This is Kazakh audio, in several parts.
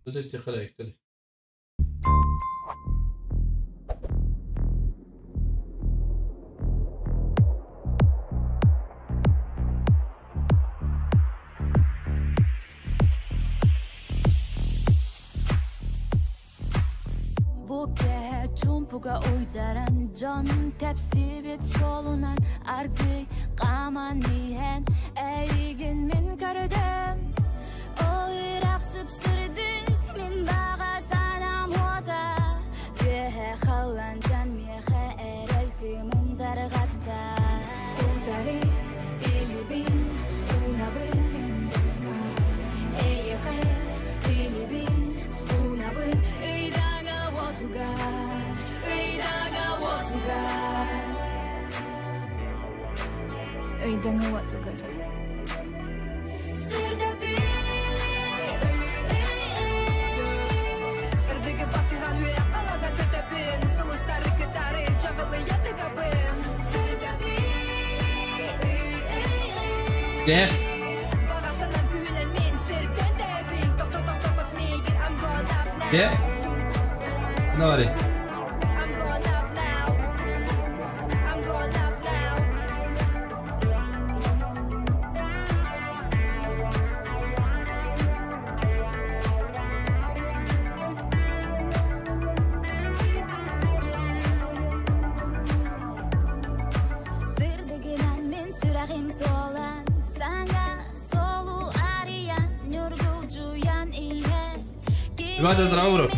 Тут есть характер. Çumpuga uydaran can tepsi bit solunan argı qaman diyen eygin min gördüm Oyrak sıpsırdık min bağa sanam oda Vehe xalandan mehe erel kımın dargatta Udari ilibin unabın indeska Ey khair ilibin unabın idaga watugar Öydanga watugar Sirdagi Sirdagi bakıgan ve yakalaga tötepin Sılıstarı kıtarı çağılı yatıgabın Sirdagi Ne? Bağasından büyünen min sirden debin Doktor bak migir I'm going up now Ne? Ne var ya? Hadi Trauro.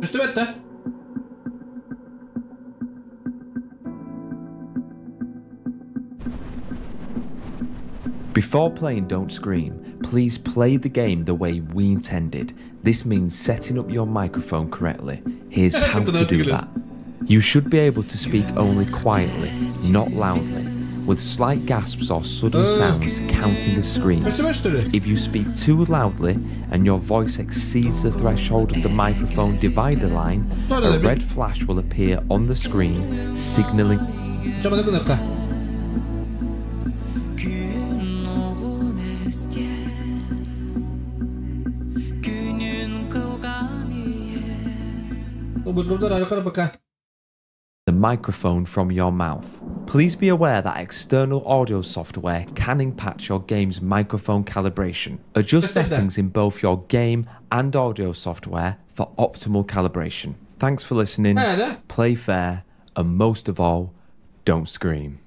Üstü bitti. Before playing Don't Scream, please play the game the way we intended. This means setting up your microphone correctly. Here's how to do that. You should be able to speak only quietly, not loudly, with slight gasps or sudden sounds counting as screams. If you speak too loudly and your voice exceeds the threshold of the microphone divider line, a red flash will appear on the screen, signalling... the microphone from your mouth. Please be aware that external audio software can impact your game's microphone calibration. Adjust settings in both your game and audio software for optimal calibration. Thanks for listening, play fair, and most of all, don't scream.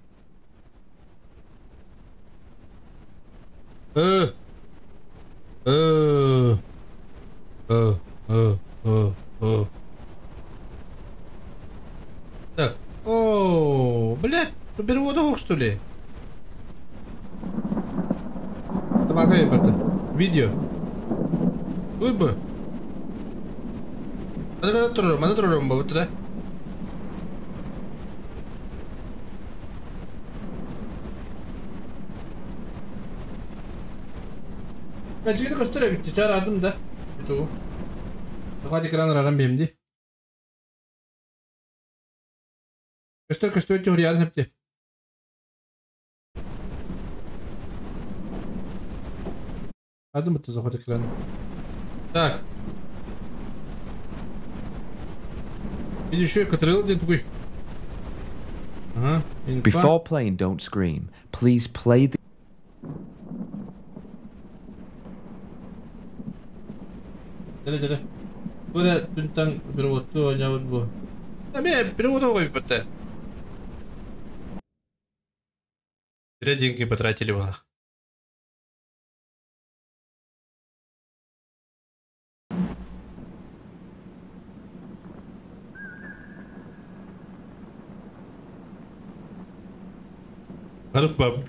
Так, о, блядь, переводовок что ли? Помогай это, видео. Ой бы. Mana turun bu betul? Ben çıkıp göstereyim. Çağırdım da. Itu. Hadi ekranı aran benim di. Göster teoriyi hepti. Hadi mı tuzu hadi ekranı? Так. Видишь, я контролировал где такой. Ага. Before playing Don't Scream, please play the... Jadi. Udah tentang berwoto nyawut bu. Tapi berwoto kok ипоте. Зря деньги потратили в них. Harf bab.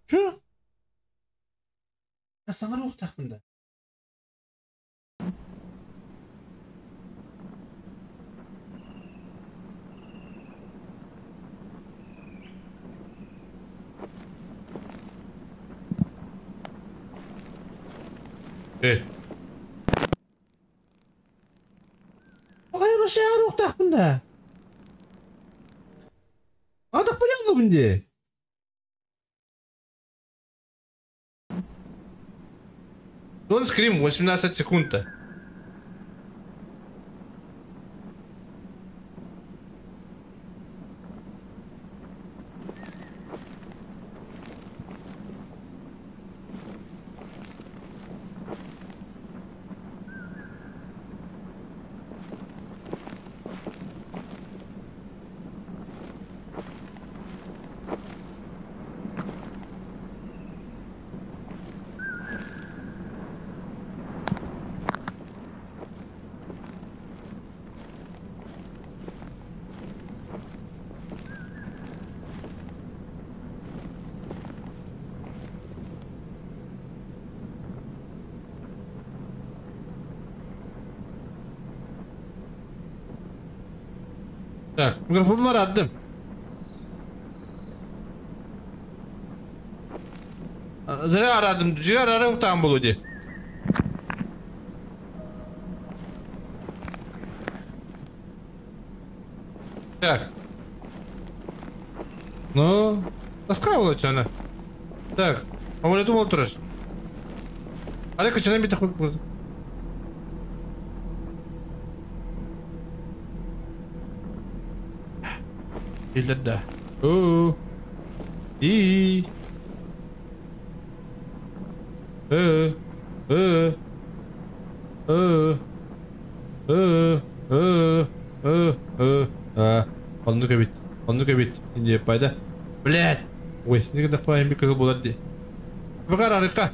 Что? Sana ruh takımda. Evet. Bakayım o şey ruh takımda. Adak biliyor musun diye? Он скрим 18 секунд. Так, микрофон var attım. Zira aradım. Zira aradım tam bulucu. Так. Ну, раскалывается она. Так, а вот это вот раз. Алека, что нам такой будет? إلا ده أوه إيه он кабит не пайда блядь ой никогда пойми как было дي بقرا رقة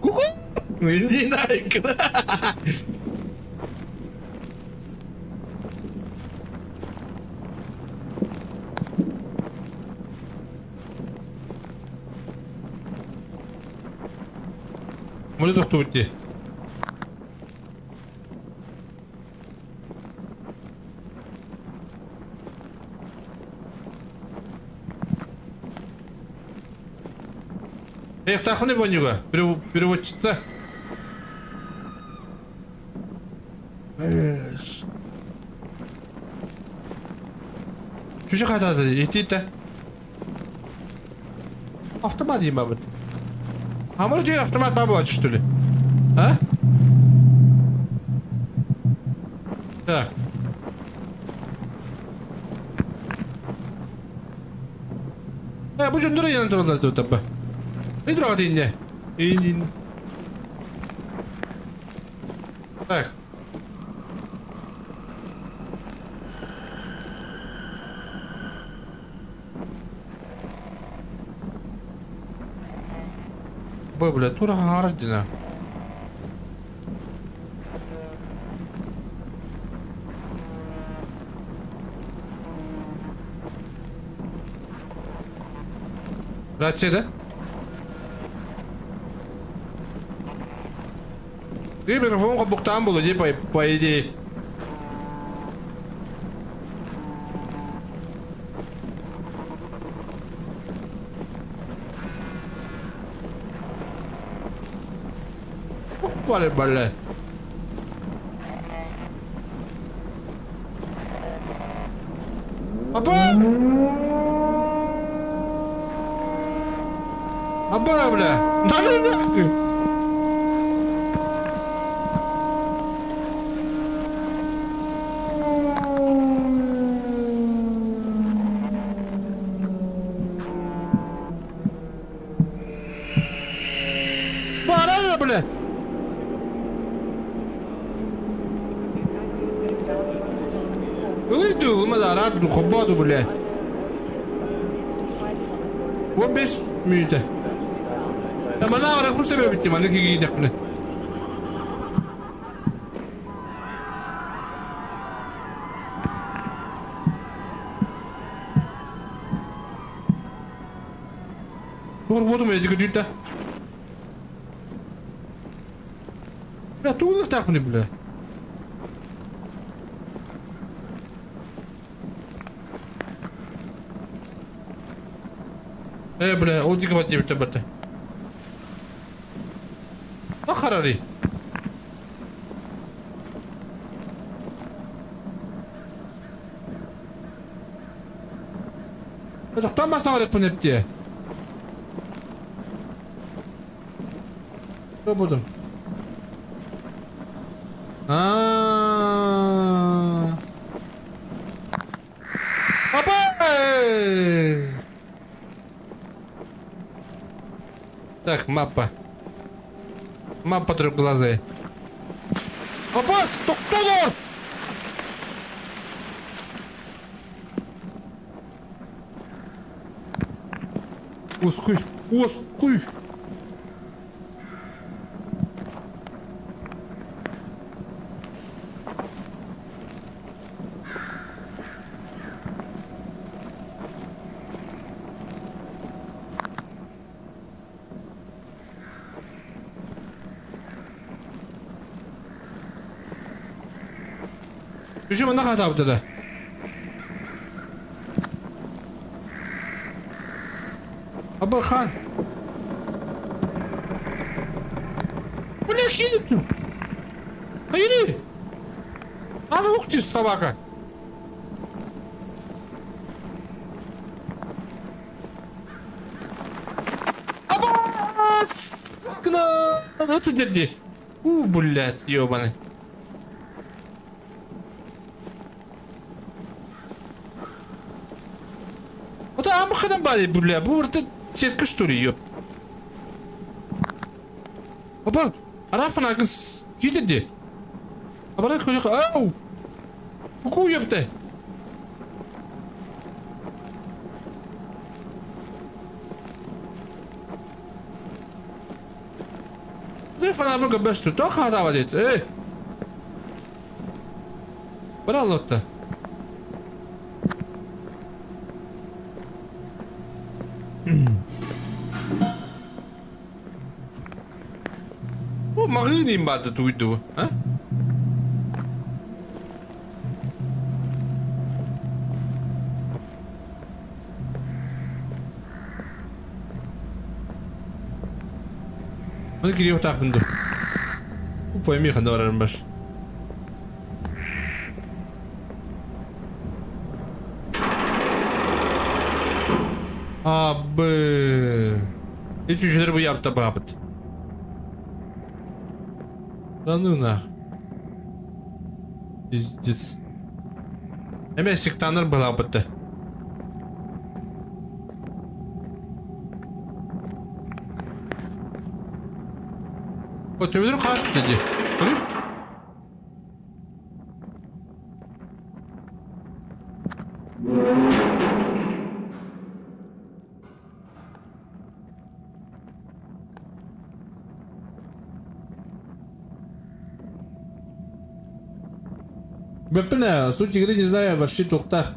كوكو не найк Может кто уйти? Эх, так не поняла. Переводчица. Чужих хатады, идти-то. Автомат ема вот. А может теперь автомат бабла, что ли? А? Так. Bu şunları yanındırırlar tabi. Ne durağın ince? İn. Bak. Bu bile tura harak dina. Рацияда? И микрофон қабықтан бұл де по идее. Опа, блядь. Опа! Опа, бля! Да ну нахуй! Барана, блядь! Уйду, мазарат, хоббаду, блядь! 15 minute. Ama ne var bu sebep bitti bana ki gidelim ne? Вот у меня дикодюта. Бля, тут так мне, бля. Бля, о дикого тебе бата. Ахарари. Это кто масса по нефти? Что будем? Папа! Так, мапа. Мапа трехглазая. Папа, кто? Узкий. Почему она хата тогда? Абахан. Бля, хилит. Иди. А ну ух ты, собака. Абас! Ну ты держи. Блядь, ёбаный. Вот амхадан бали, бля, это сетка что ли, ёб. Опа, арафан агыс, кетеді. Абарат көжек, ау! Ку ёпты. Ты фанабы көбәшті, тоқа атаба дейді, Бара лотта. О, магазин им бады туйду, а? Он кирил так бунду. Пойми, хандоран баш. Абы. И чуть-чуть рыбу яб табапат. Да ну нах. Пиздец. Эме сектаныр была бытты. О, ты вдруг хаш dedi. Көрі? Бепіне, суть игры не знаю, вообще тоқтақ.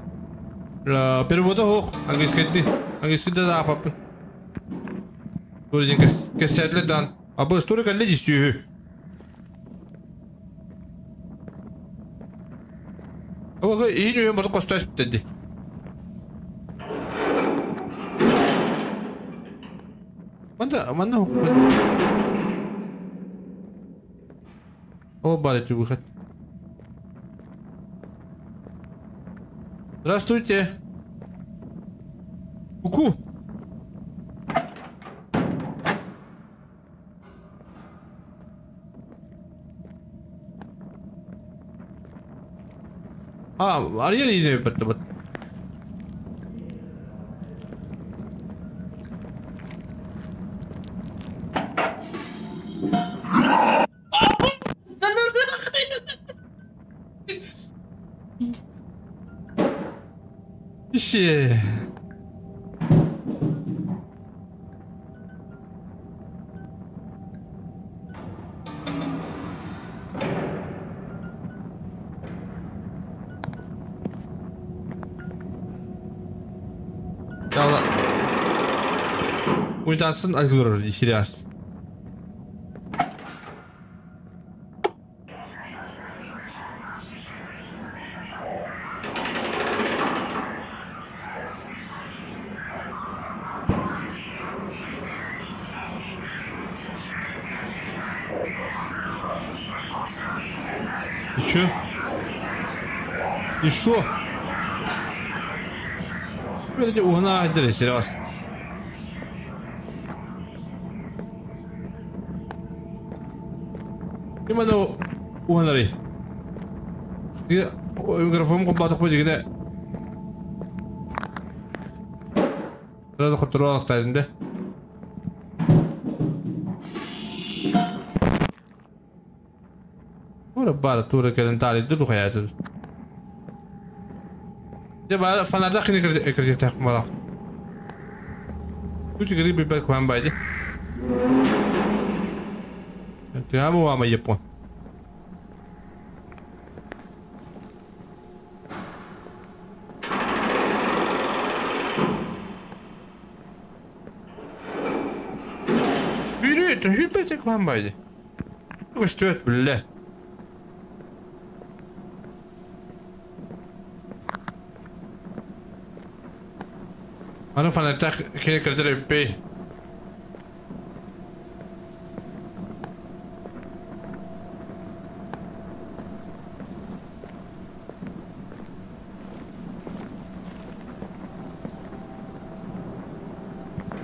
Перевода хоқ, английский да апапын. Көрден кәсәтлі дан. Абы историк әлі десүйі. Абы ең өйен бұрды қостайыз біттеді. Манда хоқ. О, бар эти выход. Здравствуйте. Ку-ку. Ария не бат. Ищи. Oynansın algılar ihtiyaç. Еще. Böylece uğuna indirişleri var. Gimana uğunları? Mikrofonumu kapatıp koyacağım. Biraz da kontrol alaktaydı. Ora bara tuğra gelen tarihte bu hayatı. Ya bara fanlarda kini kıracak takmalar. Bu çıkırı bir bak kuan baydı. Tiamo ama yapon. Yürü, hübbete kuan baydı. Bu stört billet. Ano fanlarda kini kıracak bir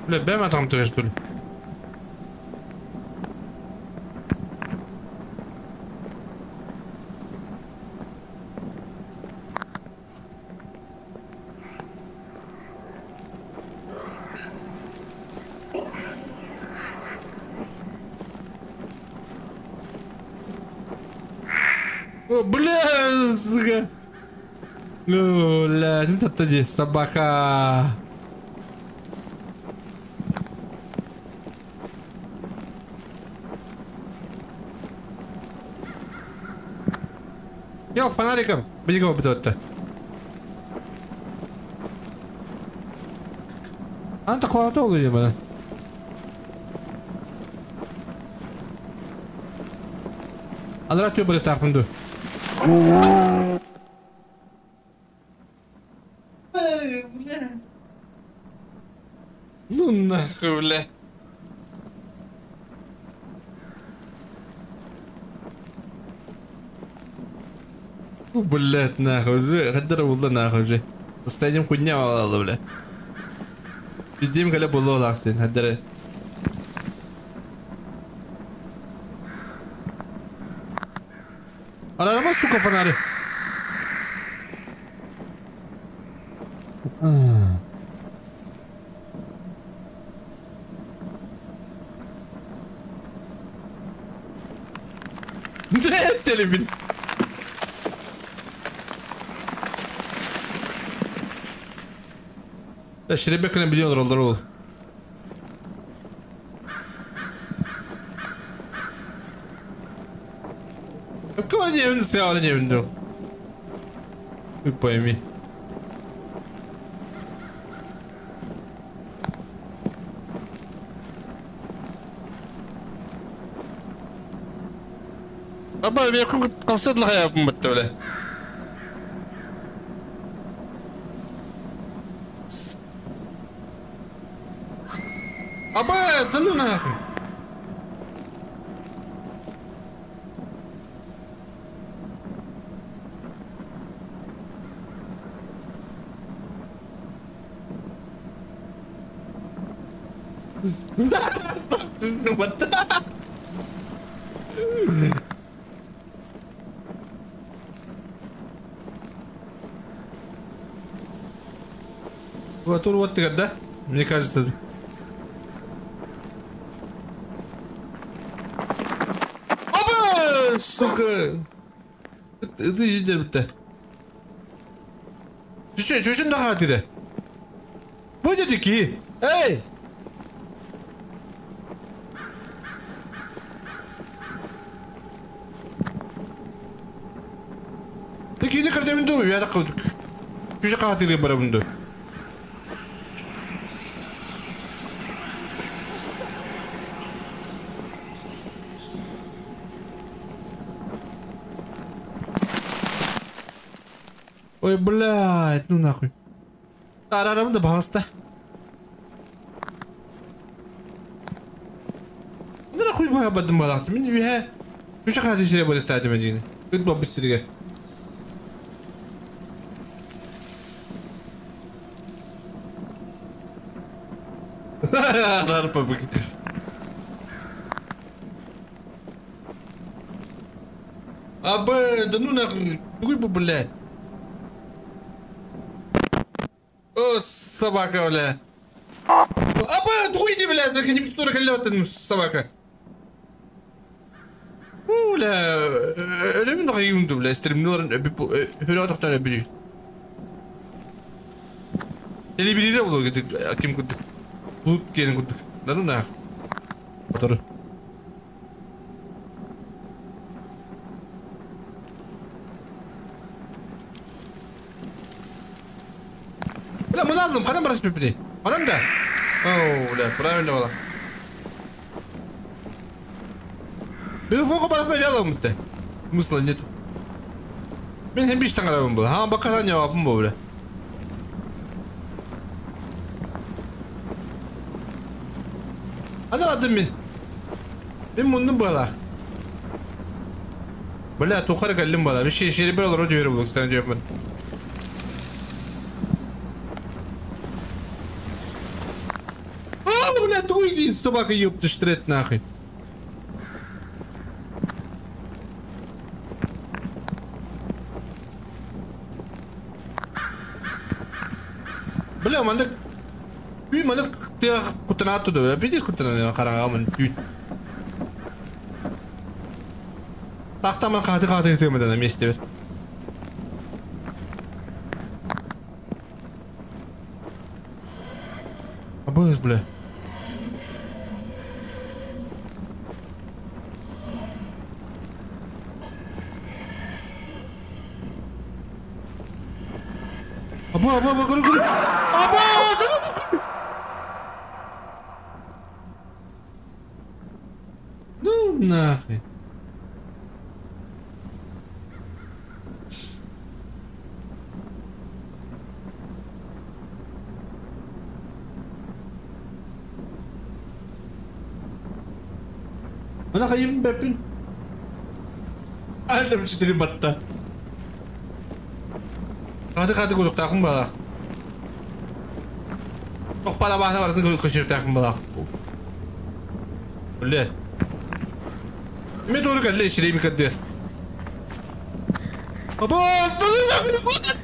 لا بقى ما تعمتوش دول بلا لا انت تجي السباكة يا فناركم بيجوا بدوته انت قواتو ولا يا انا راتيو بلفتح من دو نخوله وبلات ناخذ خدر والله ناخذ استاجم كنيا والله بلا بديم قال والله لاكتين هدر انا ما سوق فناري التلفزيون اشتري بكره مليون دولار كم не من ساعة не من ты пойми أبا بيكون قصد لها يا أبو متولى أبا تنونا يا أخي طول الوقت كده мне кажется опа сука это ежеден бітті чөшін даға тиді бұйды деки эй деки де кірдемінді ұяда қылдық чөші қаға тиді бара бұнды Ой, блядь, ну нахуй. Арарамда баласта. Да нахуй бага бадым балақты. Мен бе шуша қады сире болық тәдім әдейіні. Өт бап бітсіргер. Арарпа бүк. Абы, да ну нахуй. Бүгін бұл, блядь. О, собака, бля. Апа, уйди, бля, на конъюнктура колётан, собака. Бля, ölümün de kayımdı, bля, streamlerin öyle ataktan öbürü. Eli biri de bulur gittik, kim kuttuk. Bulut gelin kuttuk. Lan ne? Atarı. Bля, мы lazım, kadın barış bipri. Kadın da. Oh, bля, правильно valla. Bir foku barış böyle alalım muhtemelen. Muslan net. Ben hem bir işten arabam bu. Ha bakalım cevabım bu bля. Hadi adım ben. Ben bundan bağlar. Bля, tuğara kallim bağlar. Bir şey bir olur o diyor bu. Sen diyor ben. Бля, ты уйди, собака, ёпта, штрет нахуй. Бля, мандык... Үй, мандык, ты кутана оттуда, бля. Видишь кутана, қараңамын, үй. Тақтаман қаты етемеді на месте бер. Абыз, бля. Аба, гүрі. Аба, ну, нахуй. Ana kayım bepin. Aldım çitiri batta. Hadi kuyruk takım balak. Çok para bahane var kuyruk takım balak. Öyle. Ne doğru geldi işleyi mi kadar? Baba aslanım beni koydun.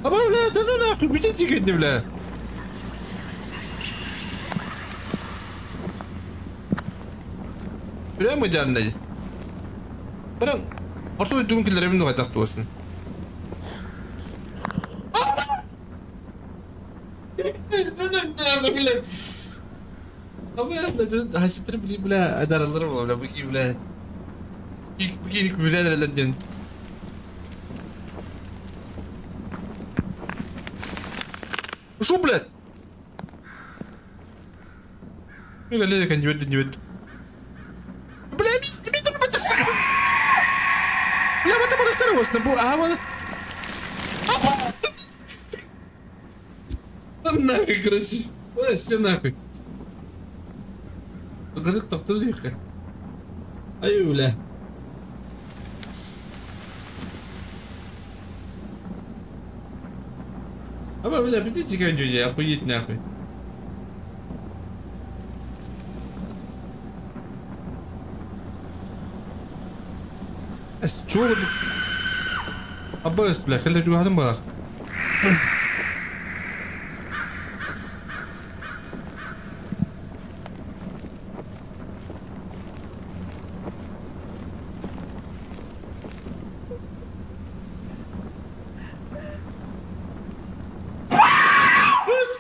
Baba öyle tanı ne? Bir şey çıkıyor bile. Öyle mi canlı? Bana ortada düğün killerim de var taktı olsun. Ama ya hasretleri bileyim bile adaralırım oğlum bu bile. Bu ki bile adaralırım. Şu bile. Ne kadar kan cüvet. Bля, вот это хорошо, bu ama. Нахуй, короче. Ой, все нахуй. Грызк таktırdı yıkı. Ay öyle. Ama bля, бедите коню, я охуеть нахуй. شو عباس بلا خلي جوا هذا مبارك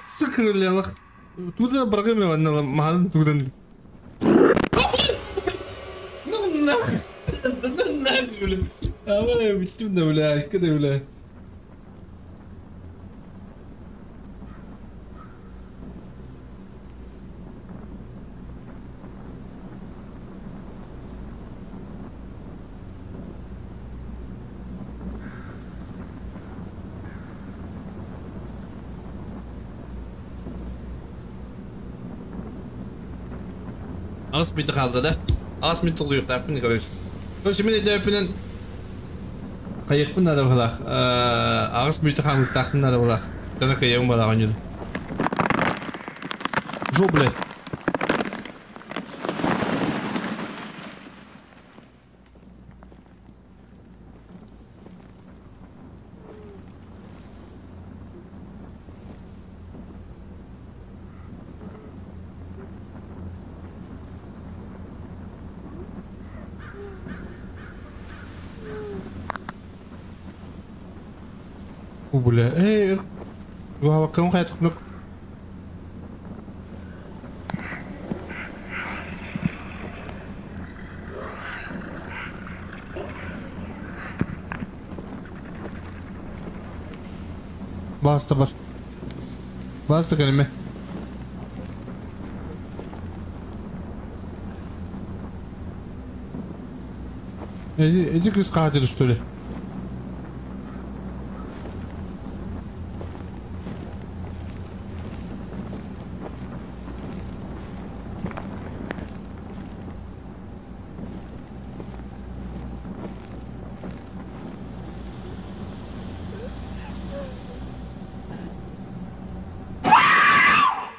سكر اللي الله تودنا برقمي وانا ما تودنا Ama bittim de bile, hakikaten de bile. Ağız mıydı kaldı da? Ağız mıydı oluyor da bunu görüyoruz. Şimdi de öpünen kayık bunlar da var. Ağız mıydı kalmış takımlar da var. Sana kayığım var ağacın. Жо, блядь. Бля, gua kamu kayak tuh. Bastı. Bastı kelime. Эти кыз катыр что ли?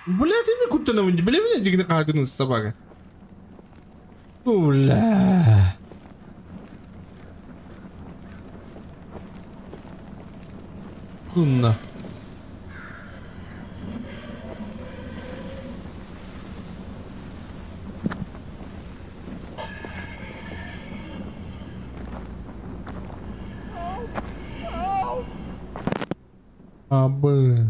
Бля, ты не куда на вынди, бля, меня дигна катыр собака. Бля. Лунна. Абы.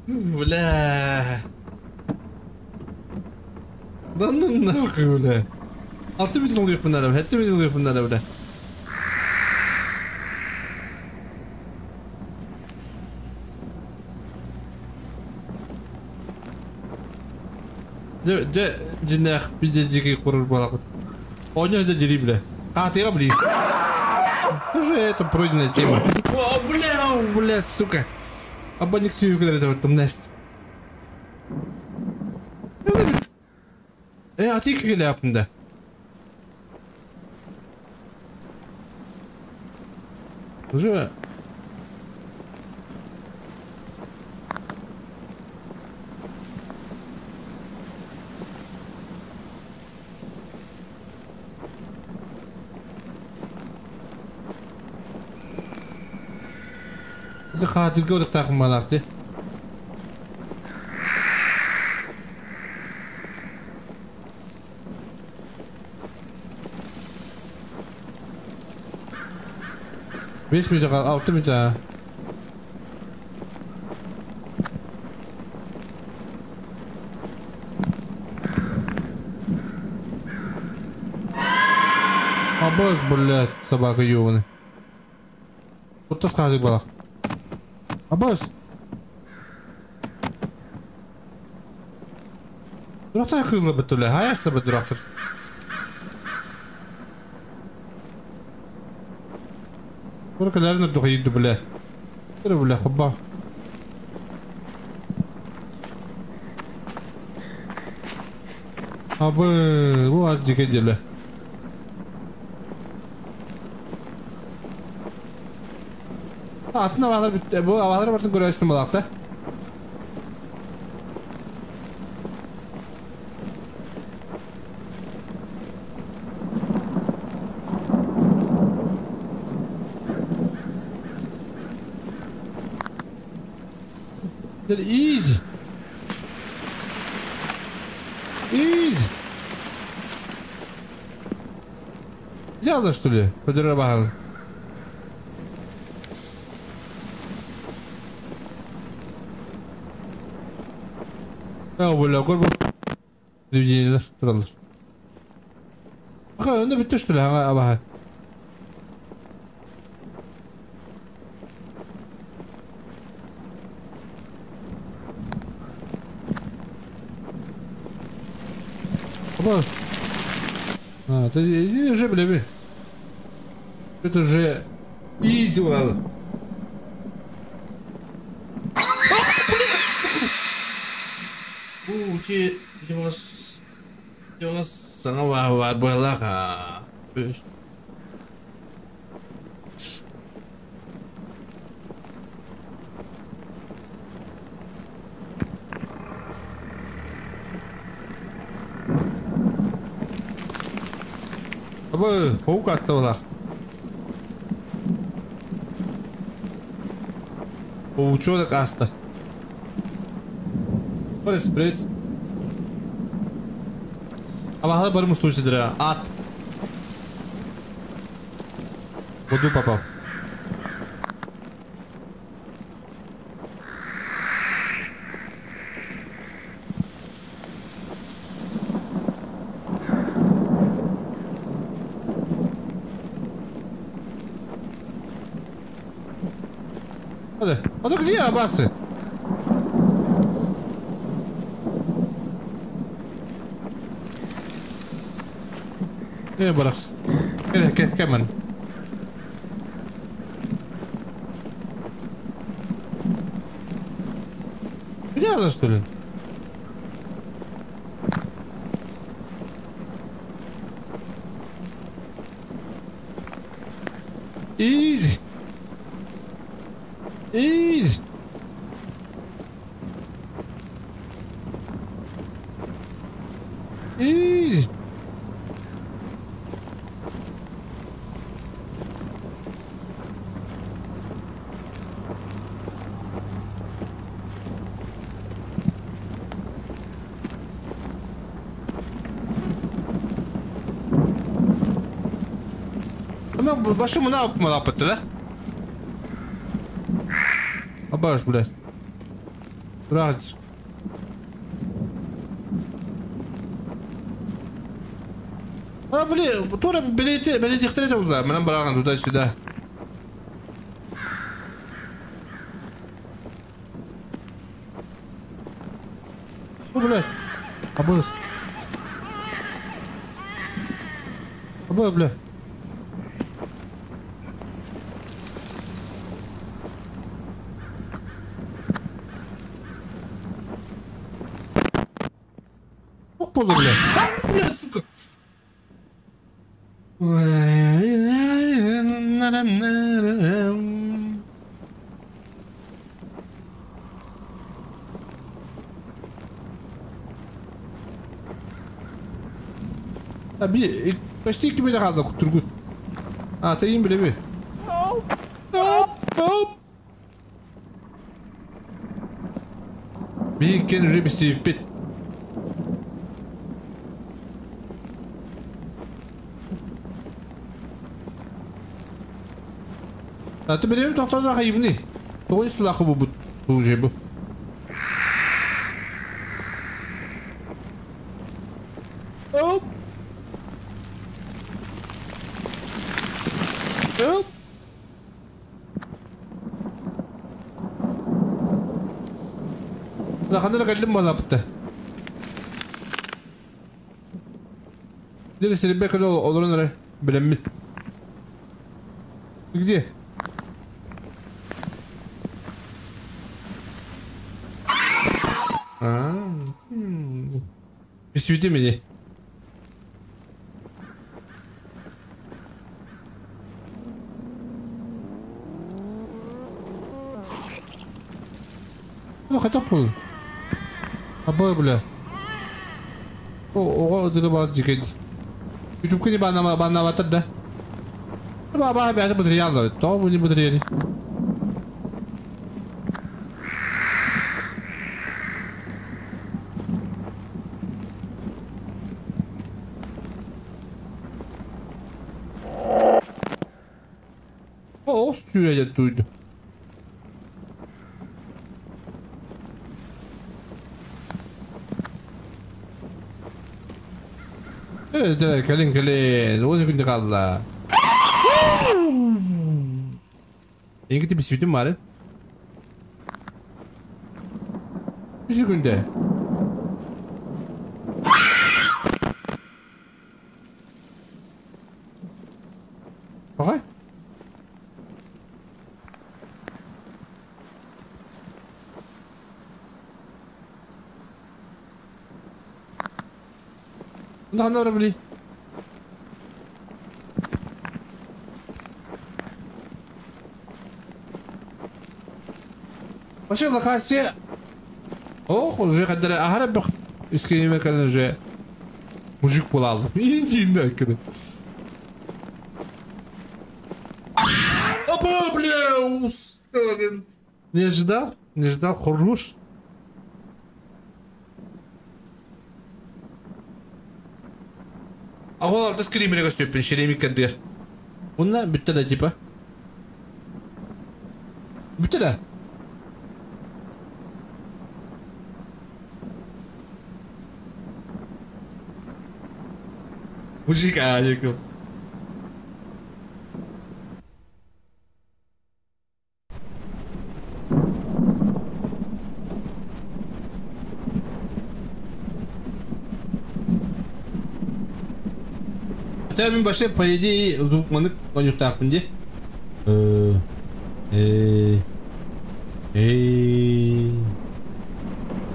Бля. Да ну нахуй, бля. А ты видел их надо, это видел их надо, бля. Джинах пиздецкий хоррор балакут. Он не дери, бля. А ты бля. Тоже это пройденная тема. О, бля, сука. Абонник тюю, когда это там нест. А ты как ляпнда? Уже. Захватит город так малахты. Весь метр, алты метр. Абас, блядь, собака ёбаная. Вот так сказать было. Абас. Дурактар кырылы бітті, бля. Аясты бі дурактар. Көркелерін үрдіға еді, бля. Көрі, бля, құбба. Абы, бұл аз декеде, бля. Атын авалар бітті. Бұл авалар бартын көресін болақта. Easy. Easy. Взяла, что ли? Подорвала. Бля, горбу. Людей, да? Тралыш. Önde bitti işte lan abi. Оба. Ты иди уже, бля. Это же изи ладно. Dia mas sangat wah bola ka. Apa? Kau kata lah. O uçuyor da kasta. Olha spread. Абахала барым устойчивый дыра. Ат. Воду попал. А то где Абасы? Барахс. Кеман. Где она, что ли? Изи. Изи. Изи. Başı mı ne yaptı la? Abaş блядь. Ради. Блин, тура билети встретил, да, мы нам баран туда-сюда. Что, блядь? Абыс. Блядь. Походу, блядь. Бля, сука. Почти 2 metre kaldı Turgut. Atayım bile bir. Hop. Bir kendine bir sipit. Ты берем тоқтауды қайым не? Тоғын сылақы бұл же бұл. Оп! Оп! Қандыр қайдым бала бұтты. Дері сіребе көлі олырын әрі білемін. Где? Сведи меня. Ну хотя бы. Бля. О, это было дикать. YouTube не банна ватер, да? Баба, это будет реально, то вы не будет реально. О, стюря тут. Калин. Он күнде қалды. Ең кеті бісбейтін бары. Үші күнде. Оғай? Бұнда қанда бұра білей? Вообще локация. Ох, уже когда араб искренне когда уже мужик полал. Иди куда. Опа, бля, устал. Не ожидал, хорош. А он алты скримерге өстіп шеремик кәдер. Онна бітті да типа. Бітті да. Мужик, Алеков. Это мен башы, по идее, звук маны конюктақ мінде.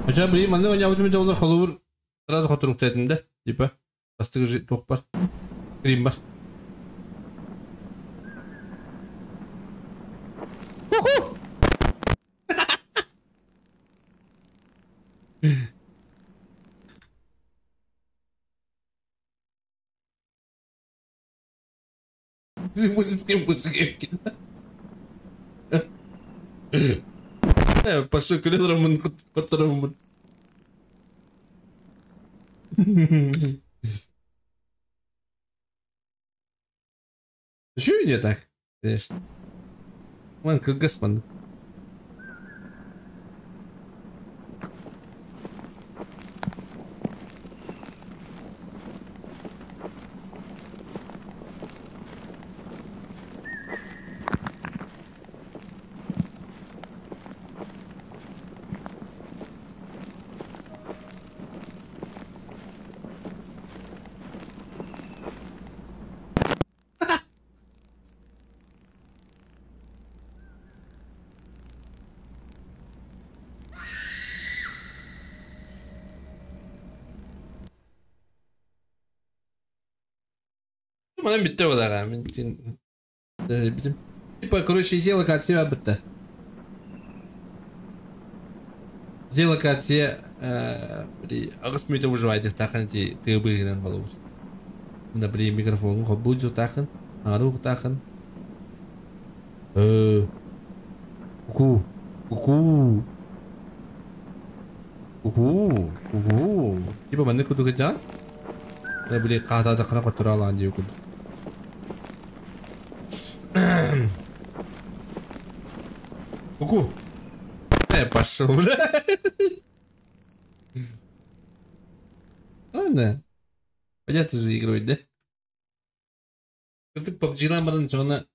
Аша білейм, маны ойна өтімен жауылар қолы бұр. Сразу қатыр ұқтайтында, типа. Астығы тоқ бар. Крем бар. Уху! Пошел кулером которому. Чего не так? Конечно. Вон как господин. Mana bitti o da kan. Bizim короче, локация bitti. Локация при агасмите выживает тахан ти ты быгынан қалу. Мында при микрофон қобуд жо тахан, ару тахан. Ку. Типа манда куду кежан? Да при қата да қара қатыра алан жеу куду. Ку. Пошел, бля. Ладно. Понятно же играть, да? Ты PUBG рамбардан жоғына.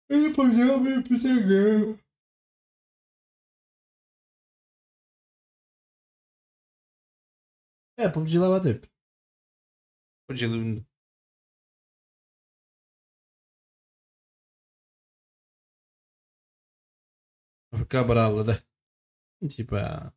Я побежал, мне писать. PUBG lavadı hep. PUBG'li Cabral da. Типа.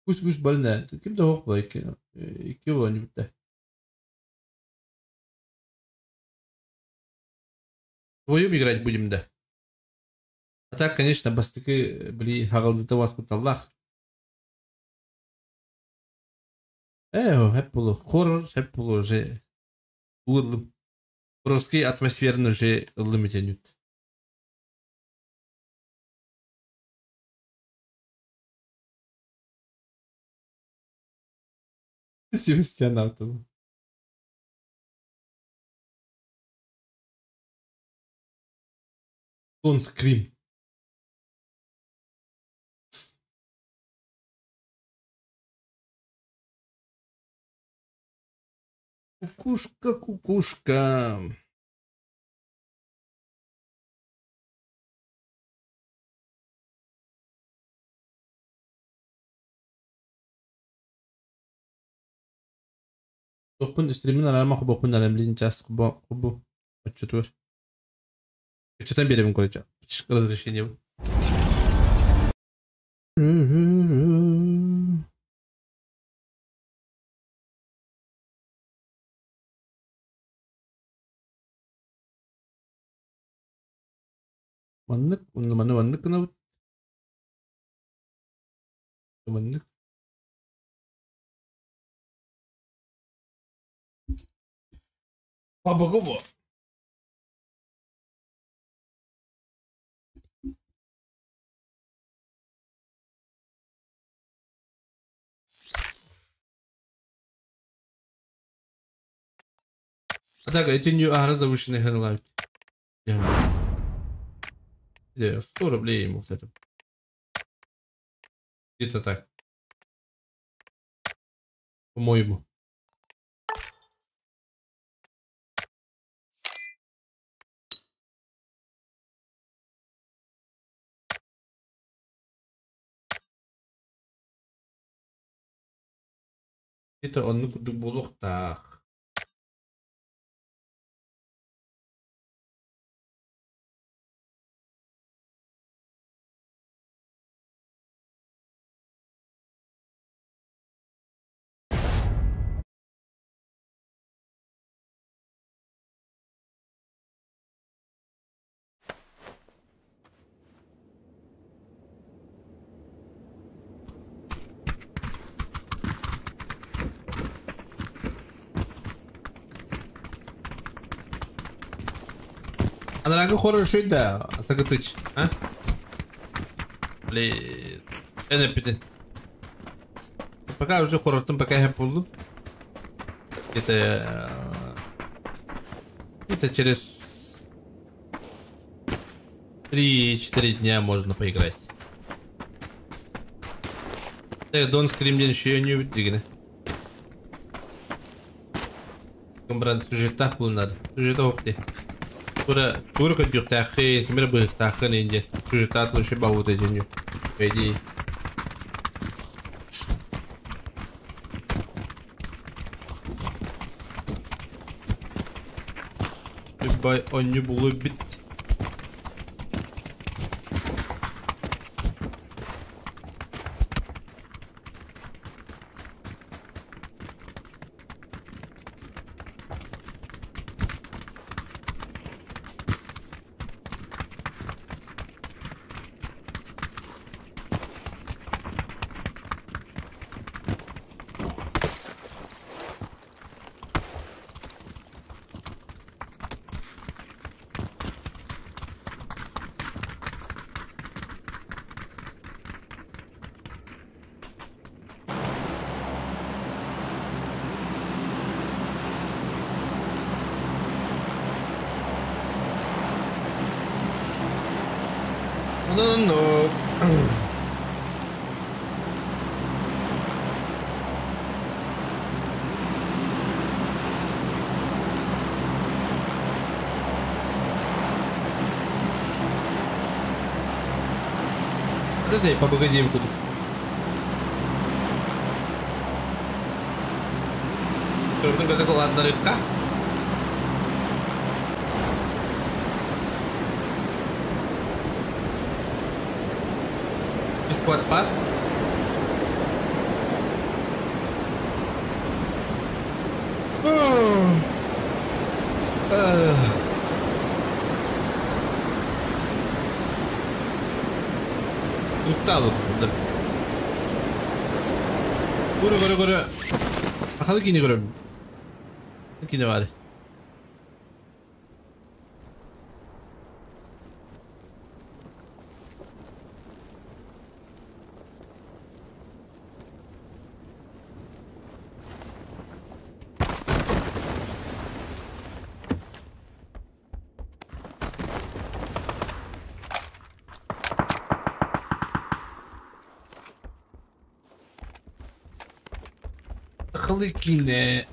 Пусть больно. Кем-то хохла. И кего-нибудь. Вдвоем играть будем, да. А так, конечно, бастыки были хагылдыты васкут Аллах. Хеп булу хоррор, хеп булу уже улым. Просто атмосферно уже улым етенют. Себастьян Автон. Он скрим. Кукушка, кукушка. Бокпун стримин аларма бокпун алемлин час кубу. Отчетвор. Что-то берем, короче. Разрешение. Маннык, маны маннык кына бут. Маннык. Баба губо. А так, эти нью ара завышенные хэнлайт. Где? 100 рублей ему вот это. Где-то так. По-моему. Где-то он ну булох так. А дорога хороший, да. Сагатыч, а? Блин. Энепити. Пока уже хорортун пока я буду. Это через 3-4 дня можно поиграть. Дон скримден еще не увидели. Комбран сюжета был надо. Сюжета опти. Тура кадюк тахи, кемер был тахи нинде. Сюжета лучше бавут эти ню. По идее. Бай он не был убит. No. Да-да, побогодим куда. Что, как-то ладно рыбка? Squad part. Устал. Гура. Ахалы кине гурам. Кине var. Хлыкине.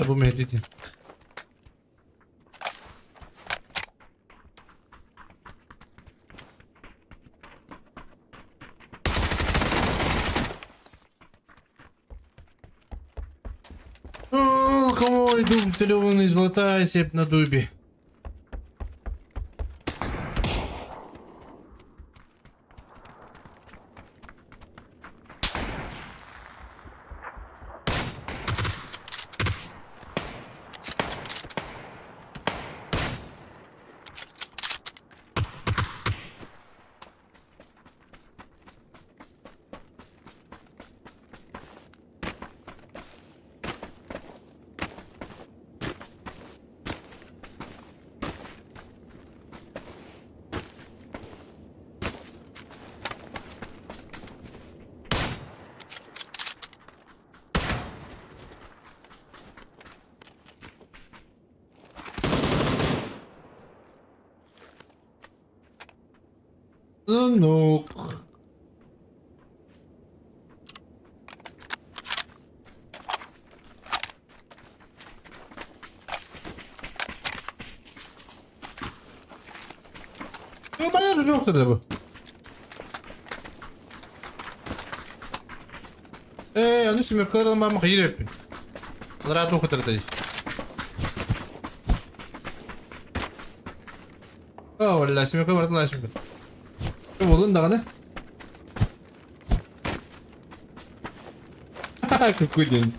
Bu Mehdi'di. О, кому иду телефон излатайся на дубе. Ну. Ну, понятно, что кто-то был. Anu simekler ama hayır yapın. Rahat o kadar değil. والله simekler var lan simekler. Ne oldu da ne? Какой день?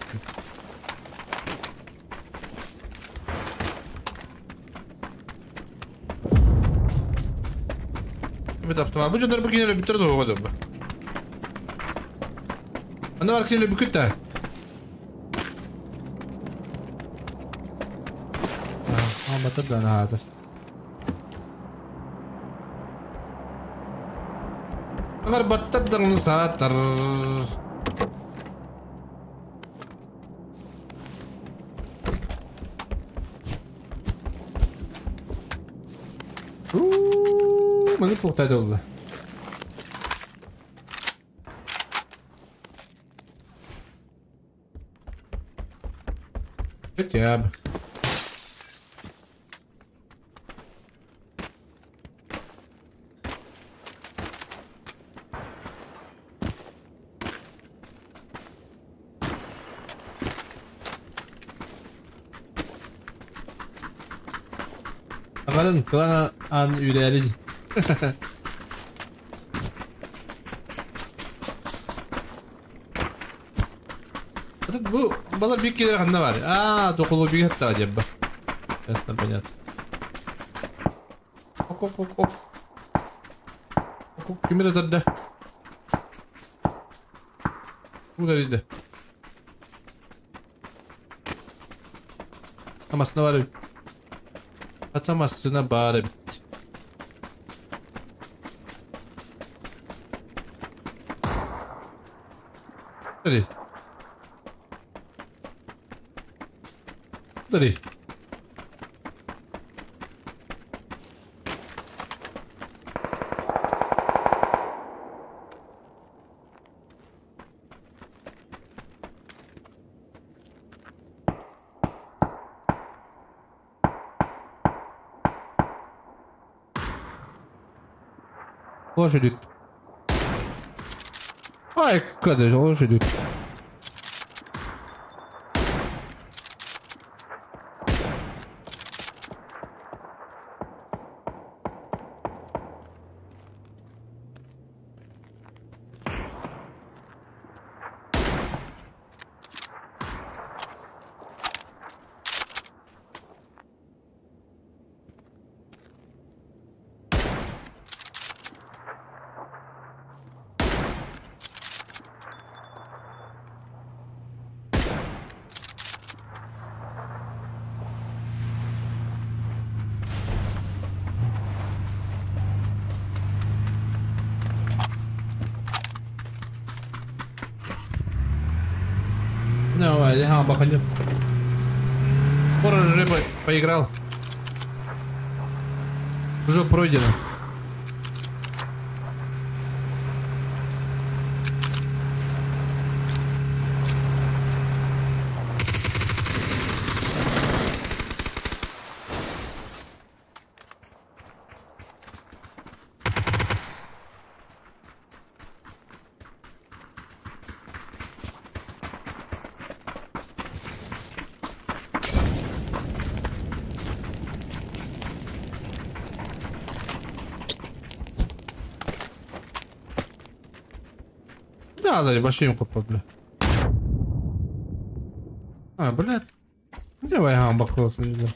Битаптım. Bu kadar bugün öyle bitirdi o kadar. Ana var ki öyle bükütte. Batır da ne hadır. Ömer battırdın saatler. Mana to'xtadi ular. Good job. Aman klan an üyeleri. Bu balar büyük gelir kanında var. Dokulu büyük hatta acaba. Ясно, понятно. Оп. Кемер отады. Ударили. Hamasına var. Atamazsın bari. Hadi. Hadi. Лошадь. Ай, когда же лошадь. Давай, походил. Уже поиграл. Уже пройдено. Да, большим купа, бля. А, блядь. Где вайгам бахнулся, бля?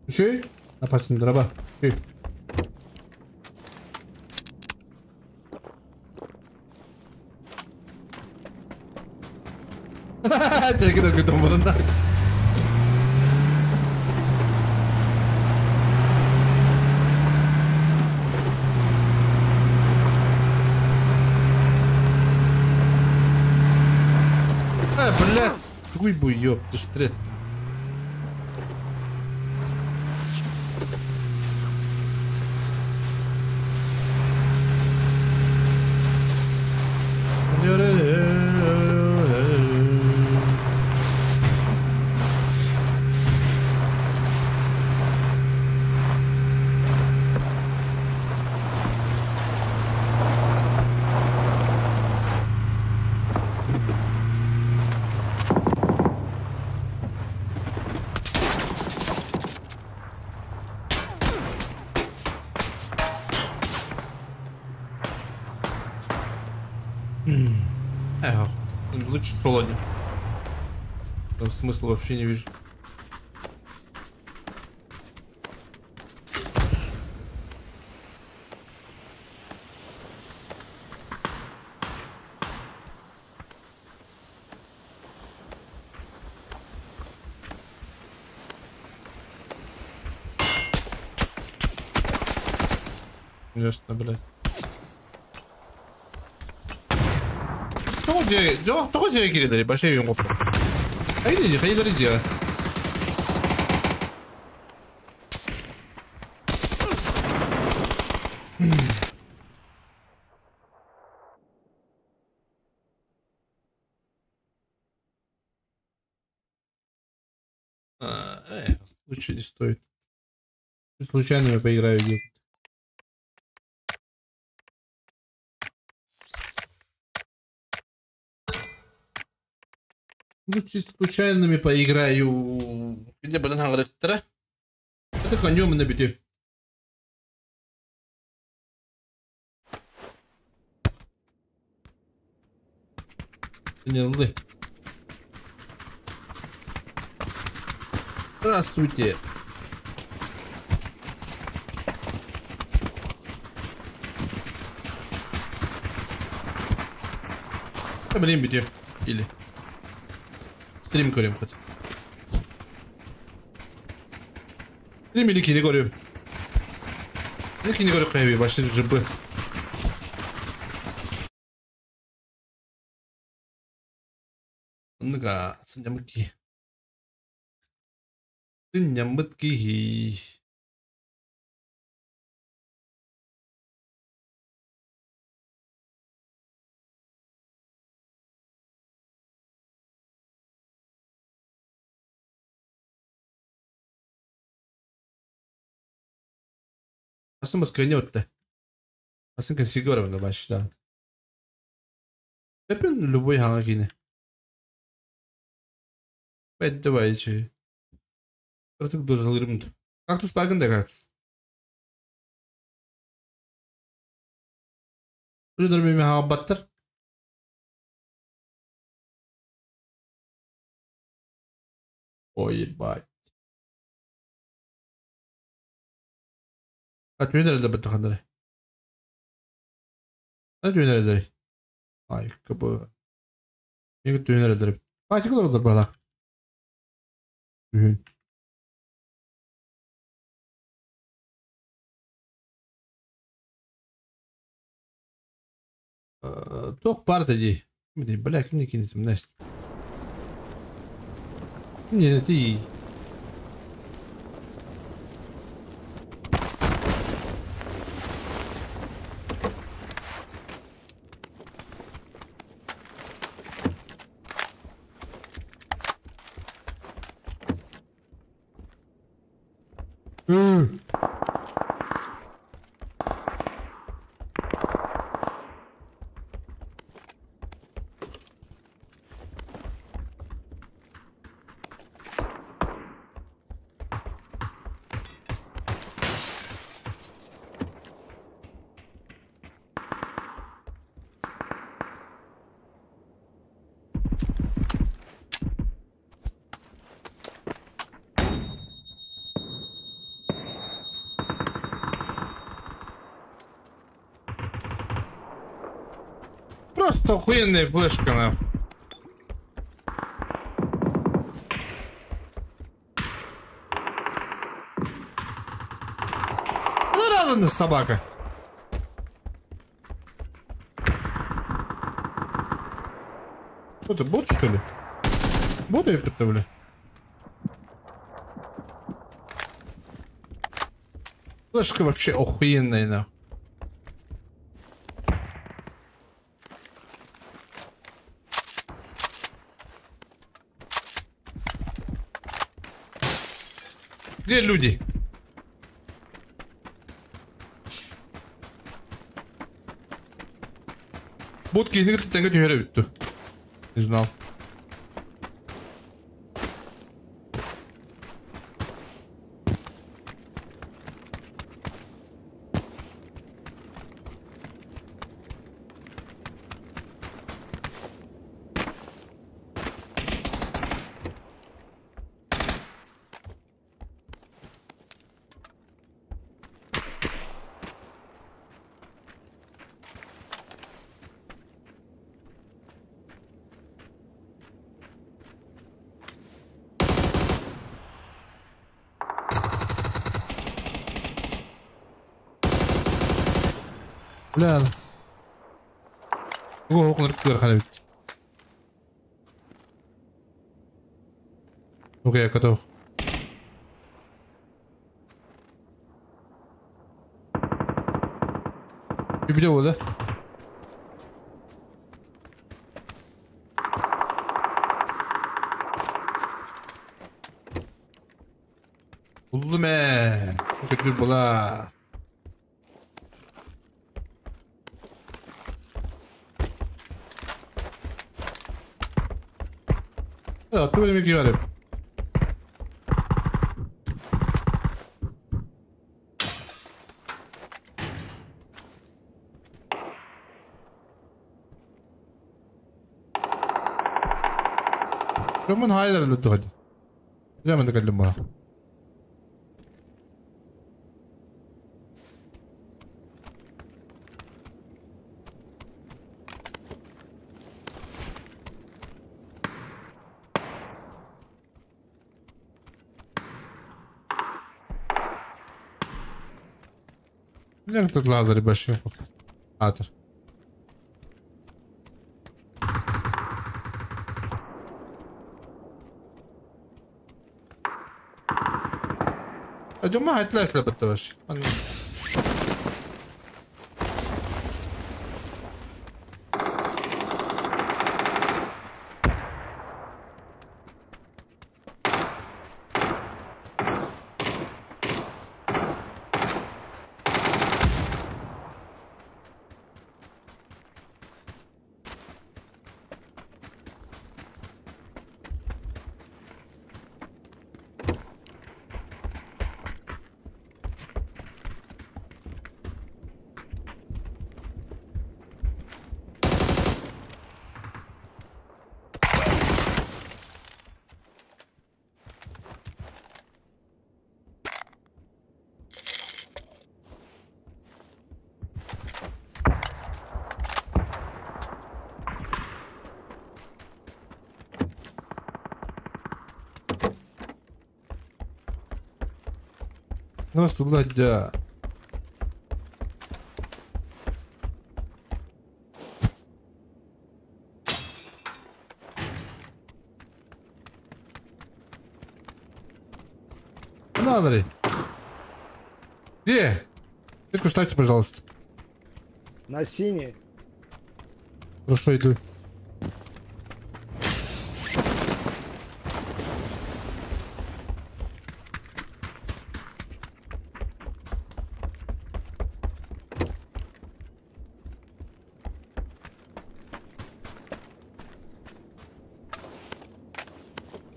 Че? Опасен дроба. Че? Çekil ökütüm bununla. Блядь, хуй бы ёб, ты штрет. Лучше в салоне. Там смысла вообще не вижу. Конечно, блядь. Кто директор dari başka bir yok. Haydi darıcı. Лучше не стоит. Случайно я поиграю где-то. Лучше случайными поиграю. Где бы на это конем на бите. Поняли. Здравствуйте. Блин, бити. Или. Стрим көрем хоть. Стрим или кино көрем. Я кино көрем қайбе, башты жыбы. Ну-ка, сынямытки. Сынямытки. Aslında Москве отта. Aslında конфигурировано başta. Yapın любой hangine. Давайте. Artık duralım. Kaktüs parkında kaktüs. Burada durmayayım hava battır. Ой, ебать. Kaç nerede battı kadar? Kaç nerede? Ay kapı. Ne gitti nerede? Kaç kadar oldu bana? Тох партии. Бля, книги не темнест. Не, ты. Просто охуенная флешка, нахуй. Зараза собака. Это бот, что ли? Бот я представляю. Флешка вообще охуенная, нахуй. Где люди? Будки не говорит, тенга тюрю. Не знал. Бля. Ого, окунур хана бит. Окей, я готов. И видео, да? Улуме. Kötü bula. Ja, tu benim iki var hep. كمان هايدر اللي تغدي زي ما نتكلمها. ليه تطلع هذا اللي بشي حاضر. يا جماعة تلاش بالتوشي. ناس الله جاء. Надо. Где? Клетку ставьте, пожалуйста. На синий. Хорошо, иду.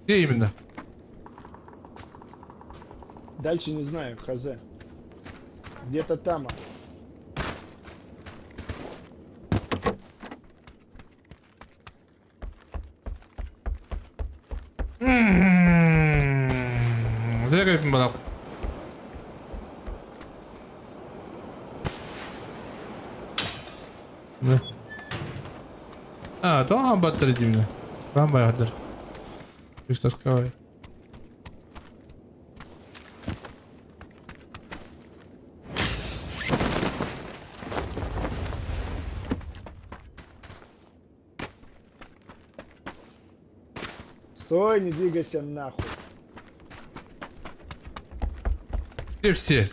Где именно? Дальше не знаю, хз. Где-то там. Зря говорит балак. Да. Tamam batteri dimle. Ben bayağıdır. Üstas kavay. Стой, не двигайся нахуй. Где все?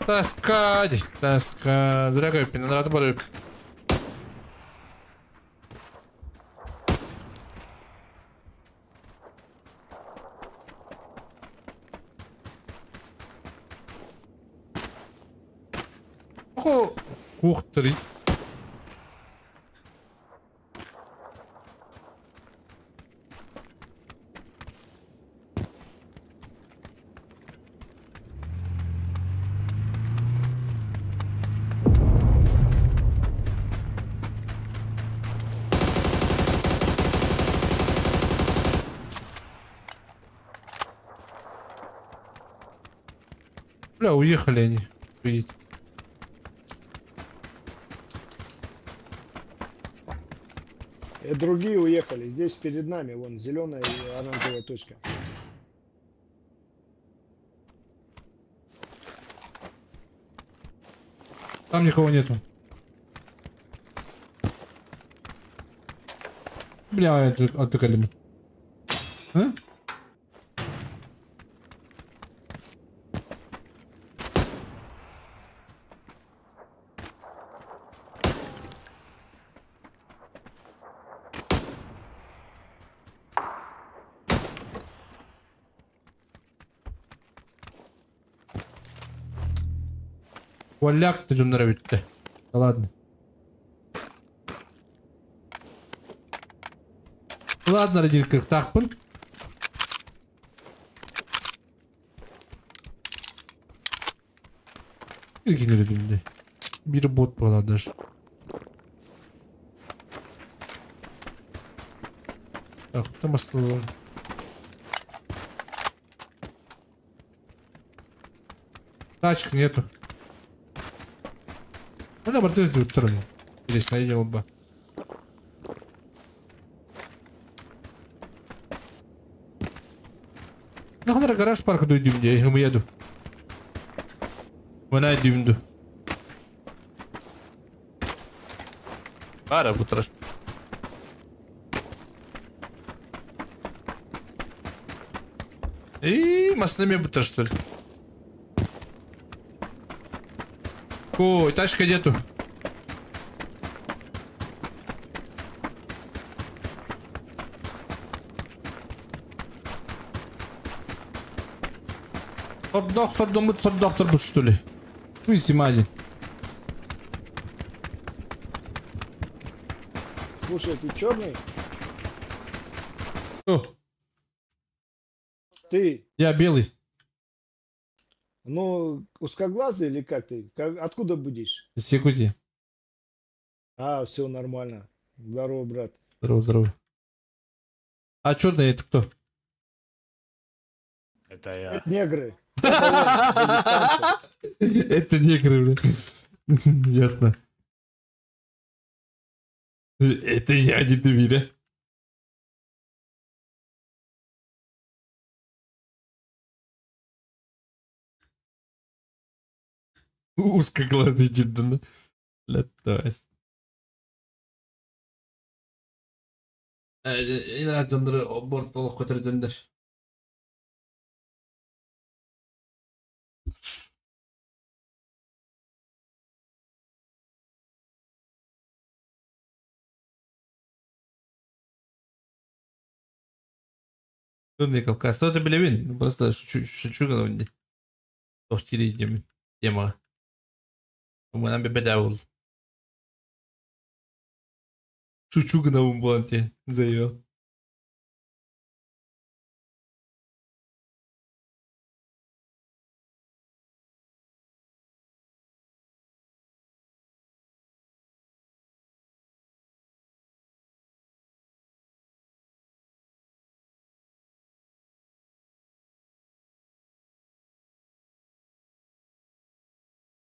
Таскать, таскать. Дорогой, надо барык. Ух ты. Бля, уехали они. Видите. И другие уехали. Здесь перед нами, вон, зеленая и оранжевая точка. Там никого нету. Бля, отдыхали. А? Валяк ты нравится. Да ладно. Ладно, родитель, как так пун. ilgilenirdim. Bir bot bağladır. Ах, там осталось. Тачек нету. Надо борты с двух сторон. Интересно, идем оба. Ne kadar garaj parkı duydum diye hımı yedim. Bana düğümdü. Var bu tıraş. Машинами будто что ли? Ой, тачка нету. Хот-доктор был что ли? Ну и Симади. Слушай, ты черный? Что? Ты, Я белый. ну, узкоглазый или как ты? Откуда будешь? Из Якутии. А, все нормально. Здорово, брат. Здорово, здорово. А черный это кто? Это я. Это негры. Это дагестанцы. Это негры, бля. Ясно. Это я, не ты, Миря. Узкоглазый cidden. Lettoes. Yine canları abort olup götürdündür. Трудный Кавказ. Что ты, блин? Просто шучу головой. Тохтили идем. Тема. У меня бебедяул. Шучу головой бланте. Заел.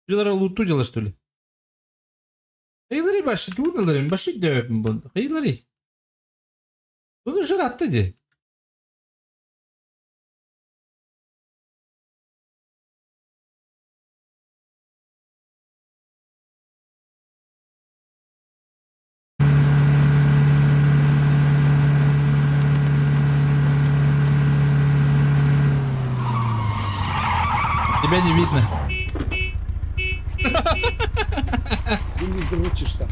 Şuralara loot'u что ли? Hayırları başı, tuğnaların başı devim bunu. Hayırları. Bunu şurattı de. Тебя не видно. Ты не дрочишь там.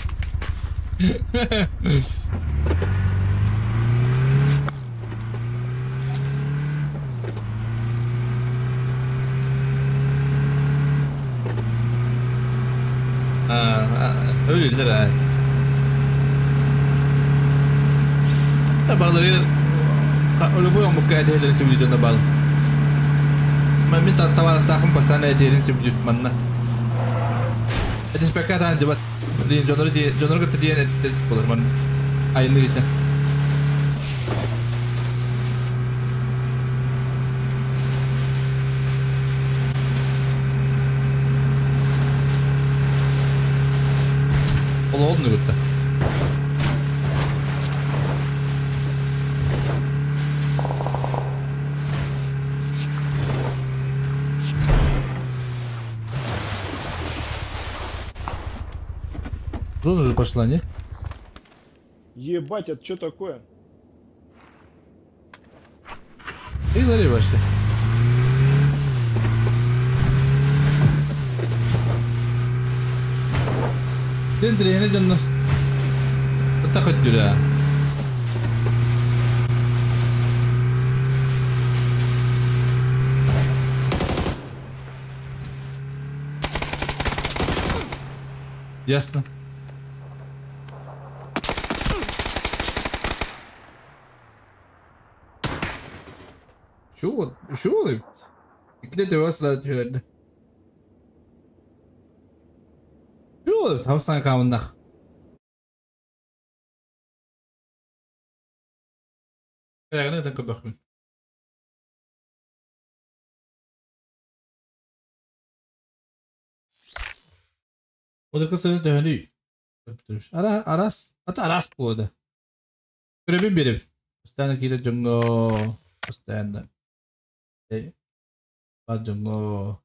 Öyledir ha. Balığı öyle bu yamuk eteğlerin simülücünde balık. Ben bir tavar takım pastane eteğlerin simülücü manna. Eti spekata aja buat di jonor ketidian eti spoiler man. Aynı gitu. Oldu gitu. Зона же пошла, не? Ебать, это что такое? И лари вообще. Дендри, не жанна. Так от дюра. Ясно. Şu oluyor. İkide de varsa herhalde. О, тавсан камнах. Ягнаа танка бахын. Одеркасны тэхли. Арас. Ата арас бода. Берем. Постоянно кида джунго. Постоянно. Джунго.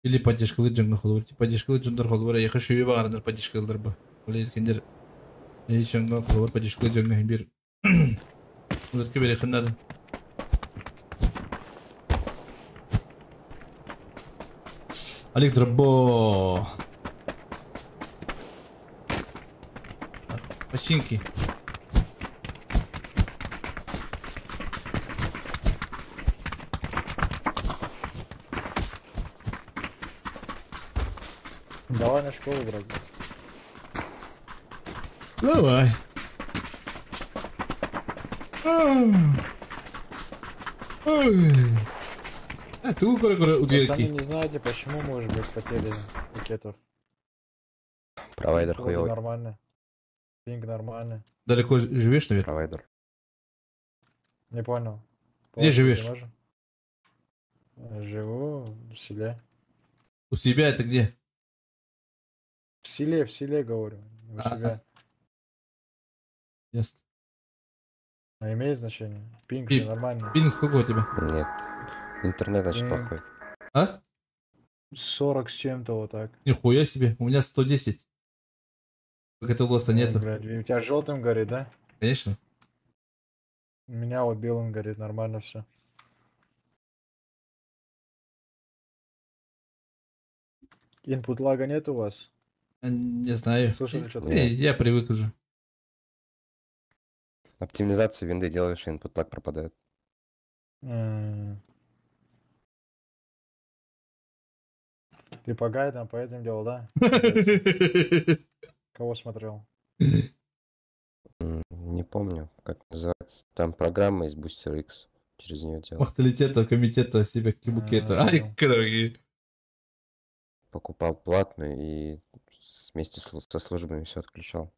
Или поддержкалы джунго холвар. Поддержкалы джундар холвар. Я хочу его арнер поддержкалдар ба. Олеет кендер. Я джунго холвар поддержкалы джунго химбир. Одерке бере ханнар. Алик драбо. Пасинки. Давай на школу, брат. Давай. А ты куда у Сами дверки? не знаете, почему может быть потери пакетов. Провайдер Вроде хуёвый. нормально. Пинг нормальный. Далеко живешь, наверное? Провайдер. Не понял. Где живешь? Можем? Живу в селе. У себя это где? В селе говорю. У себя. Ясно. А имеет значение? Пинг Пинг. нормальный. Пинг сколько у тебя? Нет. Интернет, значит, М. плохой. А? 40 с чем-то вот так. Нихуя себе. У меня 110. Как это лоста нету. Блядь, у тебя желтым горит, да? Конечно. У меня вот белым горит, нормально все. Input лага нет у вас? Не знаю. Слышали что-то? Я привык уже. Оптимизацию винды делаешь, и input lag пропадает. Ты по гайдам по этим делал, да? Кого смотрел? Не помню, как называется. Там программа из Booster X. Через нее делал. Махталитета, комитета, себя кибукета. Ай, понял. крови. Покупал платную и вместе со службами все отключал.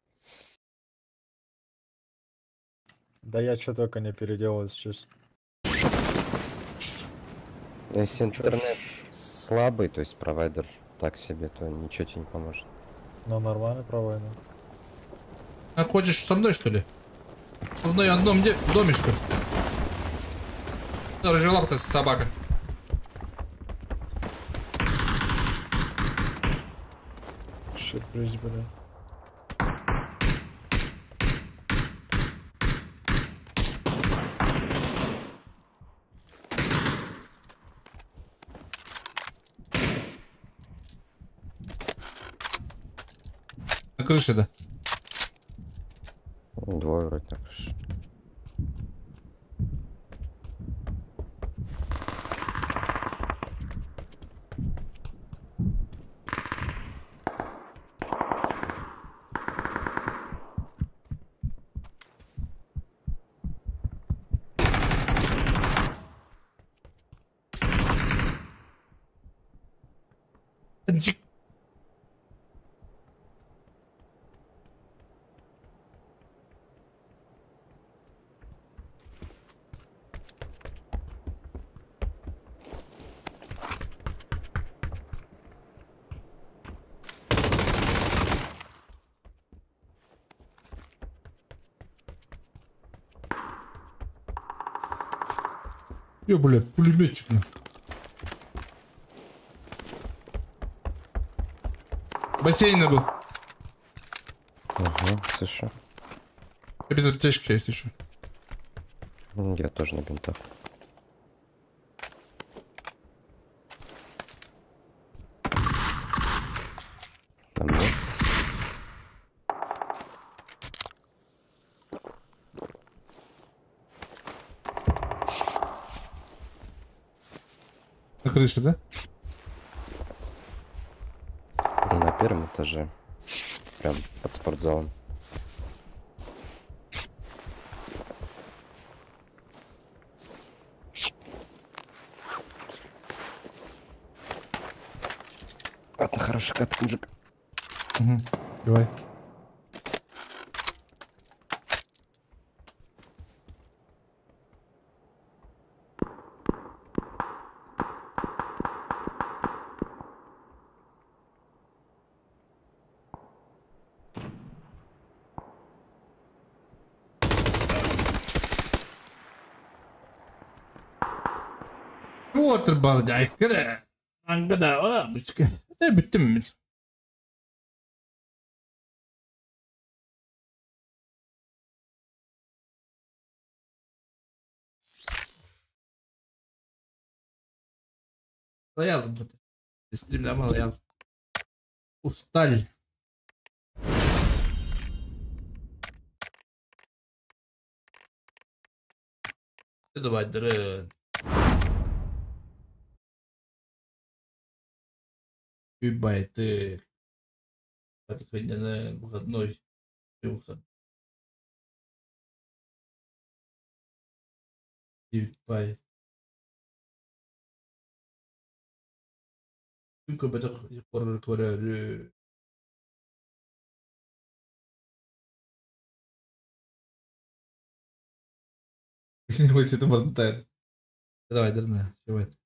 Да я что только не переделал сейчас. Если интернет слабый, то есть провайдер так себе, то ничего тебе не поможет. Но нормально провайдер. А хочешь со мной, что ли? В одном доме, что ли? Жила-то собака. Сюрприз, бля. На крыше, да. Двое вроде так. Бля, пулеметчик. Бассейн был. Угу, слышу. Я без аптечки есть еще. Я тоже на бинтах. Там нет. На крыше, да? На первом этаже. Прям под спортзалом. Это хороший кат, мужик. Угу. Давай. Water bardak kadar. Kadar abicik. Ne bittim mi? Стоял. Стрелял, я. Устали. Давай, дыры. Ебай, ты. Это сегодня на выходной. Выход. Ебай. Только бы так хоррор. Не будет это мотает. Давай, дырна. Давай.